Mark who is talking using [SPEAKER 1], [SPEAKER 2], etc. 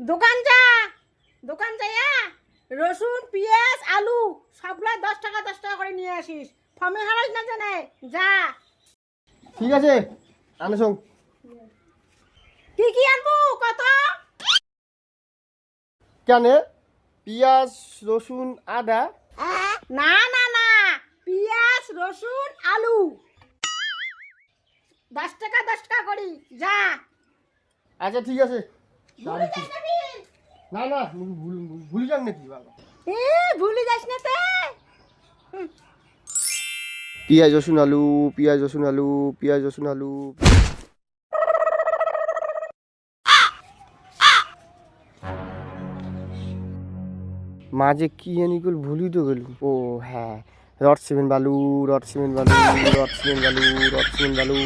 [SPEAKER 1] দোকান যা, দোকান যাইয়া রসুন পেঁয়াজ আলু সবগুলা 10 টাকা করে নিয়ে আসিস। ফমে হারাস না জানে যা।
[SPEAKER 2] ঠিক আছে আনে সং।
[SPEAKER 1] কি কি আনবো কত?
[SPEAKER 2] কেন? পেঁয়াজ রসুন আদা।
[SPEAKER 1] না না না, পেঁয়াজ রসুন আলু 10 টাকা করি যা।
[SPEAKER 2] আচ্ছা ঠিক আছে।
[SPEAKER 1] ভুলে যাস না বিল।
[SPEAKER 2] না না ভুলি যান নাকি বাবা?
[SPEAKER 1] ভুলে যাস না তে।
[SPEAKER 2] পেঁয়াজ রসুন আলু, পেঁয়াজ রসুন আলু, পেঁয়াজ রসুন আলু। মাঝে কি জানি গেল, ভুলি তো গেল। ও হ্যাঁ, রড সিমেন্ট বালু, রড সিমেন্ট বালু, রড সিমেন্ট বালু, রড সিমেন্ট বালু।